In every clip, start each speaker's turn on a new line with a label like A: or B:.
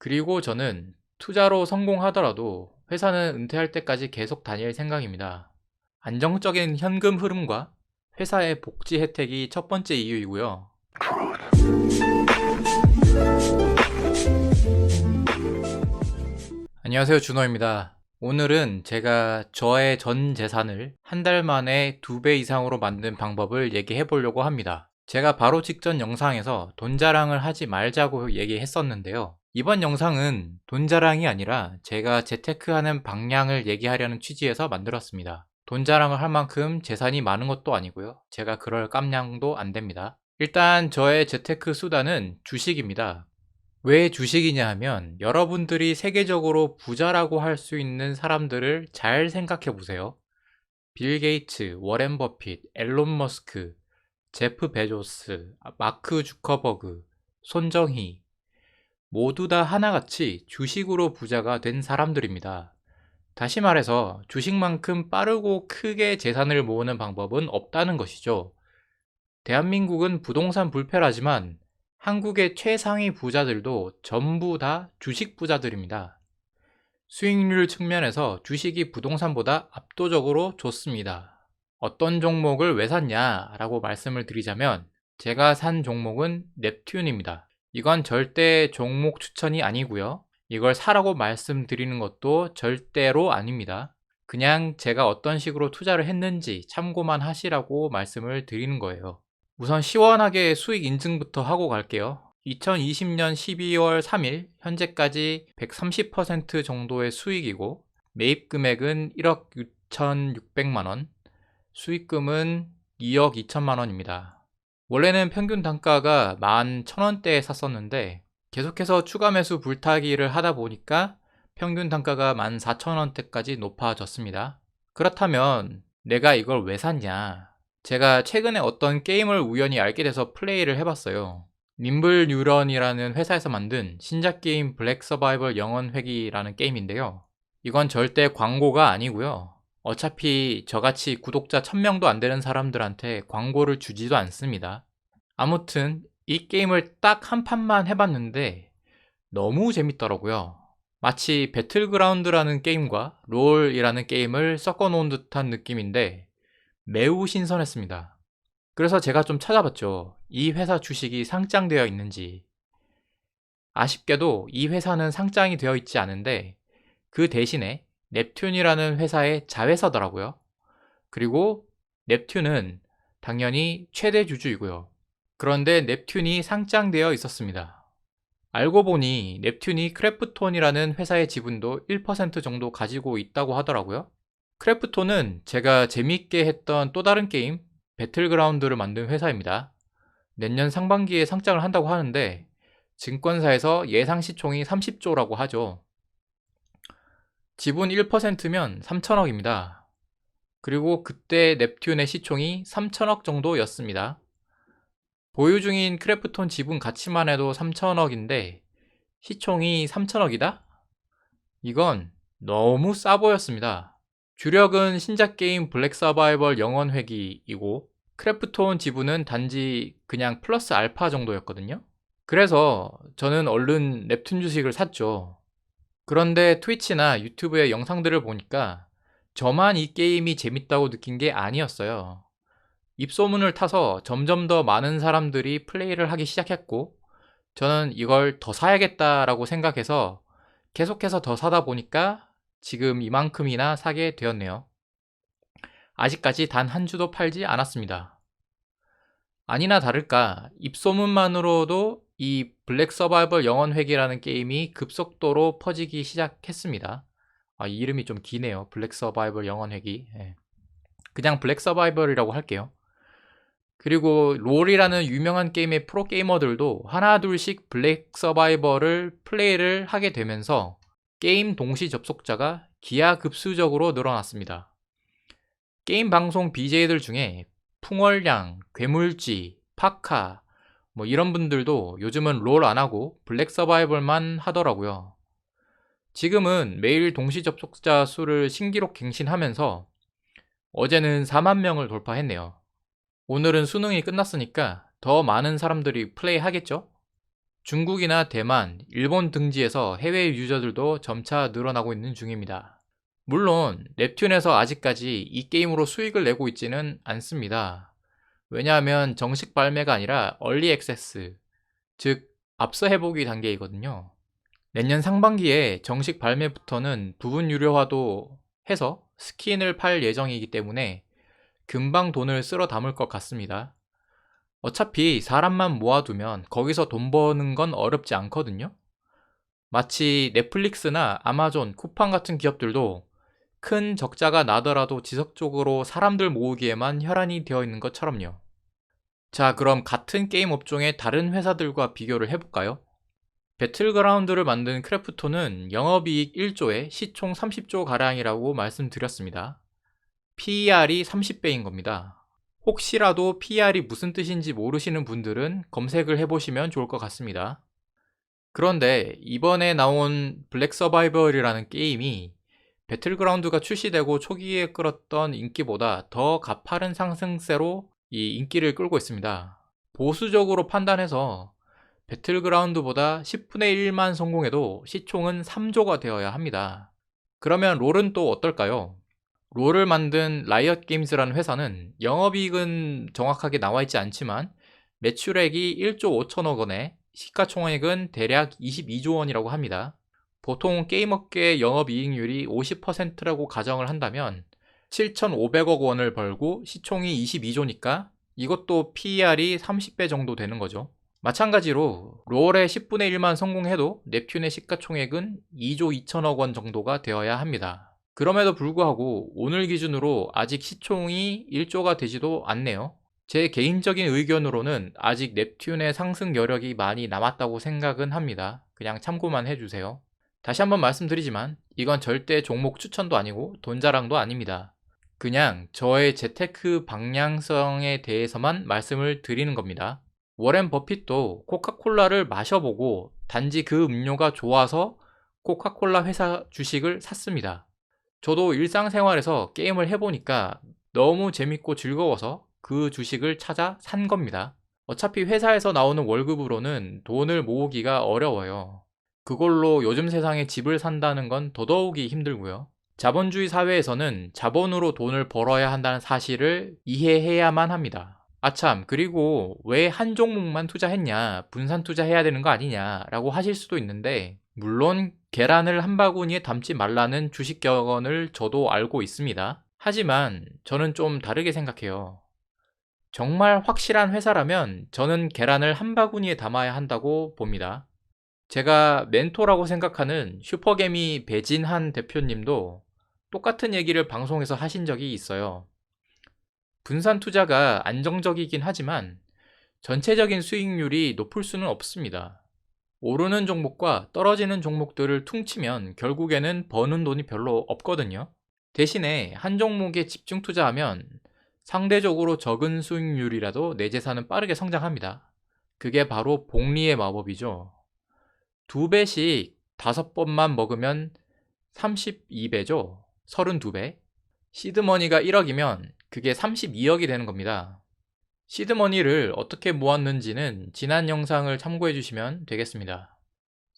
A: 그리고 저는 투자로 성공하더라도 회사는 은퇴할 때까지 계속 다닐 생각입니다. 안정적인 현금 흐름과 회사의 복지 혜택이 첫 번째 이유이고요. 안녕하세요, 준호입니다. 오늘은 제가 저의 전 재산을 한 달 만에 2배 이상으로 만든 방법을 얘기해 보려고 합니다. 제가 바로 직전 영상에서 돈 자랑을 하지 말자고 얘기했었는데요. 이번 영상은 돈 자랑이 아니라 제가 재테크하는 방향을 얘기하려는 취지에서 만들었습니다. 돈 자랑을 할 만큼 재산이 많은 것도 아니고요. 제가 그럴 깜냥도 안 됩니다. 일단 저의 재테크 수단은 주식입니다. 왜 주식이냐 하면 여러분들이 세계적으로 부자라고 할 수 있는 사람들을 잘 생각해 보세요. 빌 게이츠, 워렌 버핏, 앨런 머스크, 제프 베조스, 마크 주커버그, 손정희 모두 다 하나같이 주식으로 부자가 된 사람들입니다. 다시 말해서 주식만큼 빠르고 크게 재산을 모으는 방법은 없다는 것이죠. 대한민국은 부동산 불패라지만 한국의 최상위 부자들도 전부 다 주식 부자들입니다. 수익률 측면에서 주식이 부동산보다 압도적으로 좋습니다. 어떤 종목을 왜 샀냐라고 말씀을 드리자면 제가 산 종목은 넵튠입니다. 이건 절대 종목 추천이 아니고요. 이걸 사라고 말씀드리는 것도 절대로 아닙니다. 그냥 제가 어떤 식으로 투자를 했는지 참고만 하시라고 말씀을 드리는 거예요. 우선 시원하게 수익 인증부터 하고 갈게요. 2020년 12월 3일 현재까지 130% 정도의 수익이고 매입 금액은 1억 6,600만 원, 수익금은 2억 2천만 원입니다. 원래는 평균 단가가 11,000원대에 샀었는데 계속해서 추가 매수 불타기를 하다 보니까 평균 단가가 14,000원대까지 높아졌습니다. 그렇다면 내가 이걸 왜 샀냐? 제가 최근에 어떤 게임을 우연히 알게 돼서 플레이를 해봤어요. 님블 뉴런이라는 회사에서 만든 신작 게임 블랙 서바이벌 영원 회귀라는 게임인데요. 이건 절대 광고가 아니고요. 어차피 저같이 구독자 1000명도 안 되는 사람들한테 광고를 주지도 않습니다. 아무튼 이 게임을 딱 한 판만 해봤는데 너무 재밌더라고요. 마치 배틀그라운드라는 게임과 롤이라는 게임을 섞어 놓은 듯한 느낌인데 매우 신선했습니다. 그래서 제가 좀 찾아봤죠. 이 회사 주식이 상장되어 있는지. 아쉽게도 이 회사는 상장이 되어 있지 않은데 그 대신에 넵튠이라는 회사의 자회사더라고요. 그리고 넵튠은 당연히 최대 주주이고요. 그런데 넵튠이 상장되어 있었습니다. 알고 보니 넵튠이 크래프톤이라는 회사의 지분도 1% 정도 가지고 있다고 하더라고요. 크래프톤은 제가 재밌게 했던 또 다른 게임 배틀그라운드를 만든 회사입니다. 내년 상반기에 상장을 한다고 하는데 증권사에서 예상 시총이 30조라고 하죠. 지분 1%면 3천억입니다. 그리고 그때 넵튠의 시총이 3천억 정도였습니다. 보유 중인 크래프톤 지분 가치만 해도 3천억인데 시총이 3천억이다? 이건 너무 싸 보였습니다. 주력은 신작 게임 블랙 서바이벌 영원 회귀이고 크래프톤 지분은 단지 그냥 플러스 알파 정도였거든요. 그래서 저는 얼른 넵튠 주식을 샀죠. 그런데 트위치나 유튜브의 영상들을 보니까 저만 이 게임이 재밌다고 느낀 게 아니었어요. 입소문을 타서 점점 더 많은 사람들이 플레이를 하기 시작했고 저는 이걸 더 사야겠다라고 생각해서 계속해서 더 사다 보니까 지금 이만큼이나 사게 되었네요. 아직까지 단 한 주도 팔지 않았습니다. 아니나 다를까 입소문만으로도 이 블랙 서바이벌 영원 회귀라는 게임이 급속도로 퍼지기 시작했습니다. 이 이름이 좀 기네요. 블랙 서바이벌 영원 회귀. 그냥 블랙 서바이벌이라고 할게요. 그리고 롤이라는 유명한 게임의 프로게이머들도 하나둘씩 블랙 서바이벌을 플레이를 하게 되면서 게임 동시 접속자가 기하급수적으로 늘어났습니다. 게임 방송 BJ들 중에 풍월량, 괴물쥐, 파카 이런 분들도 요즘은 롤 안하고 블랙 서바이벌만 하더라고요. 지금은 매일 동시 접속자 수를 신기록 갱신하면서 어제는 4만 명을 돌파했네요. 오늘은 수능이 끝났으니까 더 많은 사람들이 플레이 하겠죠? 중국이나 대만, 일본 등지에서 해외 유저들도 점차 늘어나고 있는 중입니다. 물론 넵튠에서 아직까지 이 게임으로 수익을 내고 있지는 않습니다. 왜냐하면 정식 발매가 아니라 얼리 액세스, 즉 앞서 해보기 단계이거든요. 내년 상반기에 정식 발매부터는 부분 유료화도 해서 스킨을 팔 예정이기 때문에 금방 돈을 쓸어 담을 것 같습니다. 어차피 사람만 모아두면 거기서 돈 버는 건 어렵지 않거든요. 마치 넷플릭스나 아마존, 쿠팡 같은 기업들도 큰 적자가 나더라도 지속적으로 사람들 모으기에만 혈안이 되어 있는 것처럼요. 자, 그럼 같은 게임 업종의 다른 회사들과 비교를 해볼까요? 배틀그라운드를 만든 크래프톤은 영업이익 1조에 시총 30조 가량이라고 말씀드렸습니다. PER이 30배인 겁니다. 혹시라도 PER이 무슨 뜻인지 모르시는 분들은 검색을 해보시면 좋을 것 같습니다. 그런데 이번에 나온 블랙 서바이벌이라는 게임이 배틀그라운드가 출시되고 초기에 끌었던 인기보다 더 가파른 상승세로 이 인기를 끌고 있습니다. 보수적으로 판단해서 배틀그라운드보다 10분의 1만 성공해도 시총은 3조가 되어야 합니다. 그러면 롤은 또 어떨까요? 롤을 만든 라이엇 게임즈라는 회사는 영업이익은 정확하게 나와 있지 않지만 매출액이 1조 5천억 원에 시가총액은 대략 22조 원이라고 합니다. 보통 게임업계의 영업이익률이 50%라고 가정을 한다면 7,500억 원을 벌고 시총이 22조니까 이것도 PER이 30배 정도 되는 거죠. 마찬가지로 롤의 10분의 1만 성공해도 넵튠의 시가총액은 2조 2천억 원 정도가 되어야 합니다. 그럼에도 불구하고 오늘 기준으로 아직 시총이 1조가 되지도 않네요. 제 개인적인 의견으로는 아직 넵튠의 상승 여력이 많이 남았다고 생각은 합니다. 그냥 참고만 해주세요. 다시 한번 말씀드리지만 이건 절대 종목 추천도 아니고 돈 자랑도 아닙니다. 그냥 저의 재테크 방향성에 대해서만 말씀을 드리는 겁니다. 워렌 버핏도 코카콜라를 마셔보고 단지 그 음료가 좋아서 코카콜라 회사 주식을 샀습니다. 저도 일상생활에서 게임을 해보니까 너무 재밌고 즐거워서 그 주식을 찾아 산 겁니다. 어차피 회사에서 나오는 월급으로는 돈을 모으기가 어려워요. 그걸로 요즘 세상에 집을 산다는 건 더더욱이 힘들고요. 자본주의 사회에서는 자본으로 돈을 벌어야 한다는 사실을 이해해야만 합니다. 아참, 그리고 왜 한 종목만 투자했냐, 분산 투자해야 되는 거 아니냐 라고 하실 수도 있는데 물론 계란을 한 바구니에 담지 말라는 주식 격언을 저도 알고 있습니다. 하지만 저는 좀 다르게 생각해요. 정말 확실한 회사라면 저는 계란을 한 바구니에 담아야 한다고 봅니다. 제가 멘토라고 생각하는 슈퍼개미 배진한 대표님도 똑같은 얘기를 방송에서 하신 적이 있어요. 분산 투자가 안정적이긴 하지만 전체적인 수익률이 높을 수는 없습니다. 오르는 종목과 떨어지는 종목들을 퉁치면 결국에는 버는 돈이 별로 없거든요. 대신에 한 종목에 집중 투자하면 상대적으로 적은 수익률이라도 내 재산은 빠르게 성장합니다. 그게 바로 복리의 마법이죠. 2배씩 5번만 먹으면 32배죠. 32배. 시드머니가 1억이면 그게 32억이 되는 겁니다. 시드머니를 어떻게 모았는지는 지난 영상을 참고해 주시면 되겠습니다.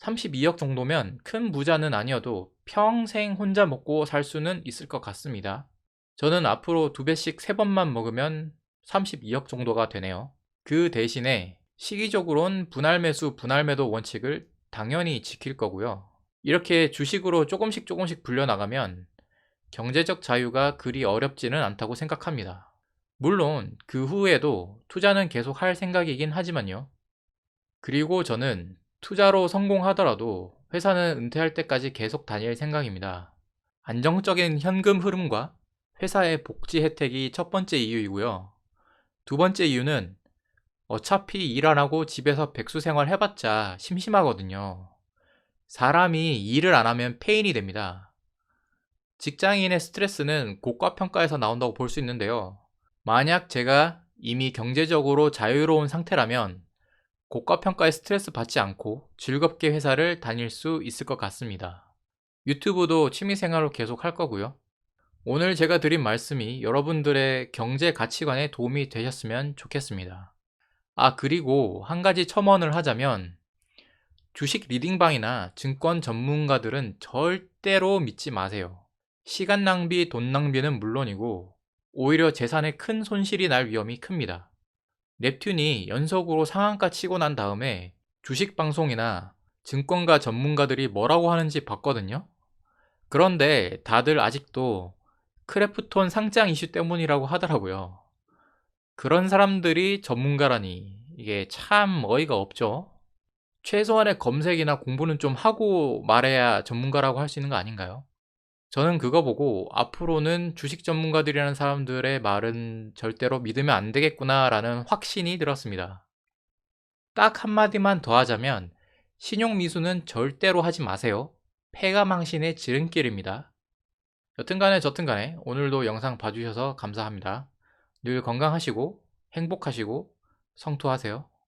A: 32억 정도면 큰 부자는 아니어도 평생 혼자 먹고 살 수는 있을 것 같습니다. 저는 앞으로 2배씩 3번만 먹으면 32억 정도가 되네요. 그 대신에 시기적으론 분할 매수, 분할 매도 원칙을 당연히 지킬 거고요. 이렇게 주식으로 조금씩 불려나가면 경제적 자유가 그리 어렵지는 않다고 생각합니다. 물론 그 후에도 투자는 계속 할 생각이긴 하지만요. 그리고 저는 투자로 성공하더라도 회사는 은퇴할 때까지 계속 다닐 생각입니다. 안정적인 현금 흐름과 회사의 복지 혜택이 첫 번째 이유이고요. 두 번째 이유는 어차피 일 안 하고 집에서 백수 생활 해봤자 심심하거든요. 사람이 일을 안 하면 페인이 됩니다. 직장인의 스트레스는 고과평가에서 나온다고 볼 수 있는데요. 만약 제가 이미 경제적으로 자유로운 상태라면 고과평가에 스트레스 받지 않고 즐겁게 회사를 다닐 수 있을 것 같습니다. 유튜브도 취미생활로 계속 할 거고요. 오늘 제가 드린 말씀이 여러분들의 경제 가치관에 도움이 되셨으면 좋겠습니다. 아, 그리고 한 가지 첨언을 하자면 주식 리딩방이나 증권 전문가들은 절대로 믿지 마세요. 시간 낭비, 돈 낭비는 물론이고 오히려 재산에 큰 손실이 날 위험이 큽니다. 넵튠이 연속으로 상한가 치고 난 다음에 주식 방송이나 증권가 전문가들이 뭐라고 하는지 봤거든요. 그런데 다들 아직도 크래프톤 상장 이슈 때문이라고 하더라고요. 그런 사람들이 전문가라니 이게 참 어이가 없죠. 최소한의 검색이나 공부는 좀 하고 말해야 전문가라고 할 수 있는 거 아닌가요? 저는 그거 보고 앞으로는 주식 전문가들이라는 사람들의 말은 절대로 믿으면 안 되겠구나라는 확신이 들었습니다. 딱 한마디만 더 하자면 신용 미수는 절대로 하지 마세요. 패가망신의 지름길입니다. 여튼간에 저튼간에 오늘도 영상 봐주셔서 감사합니다. 늘 건강하시고 행복하시고 성투하세요.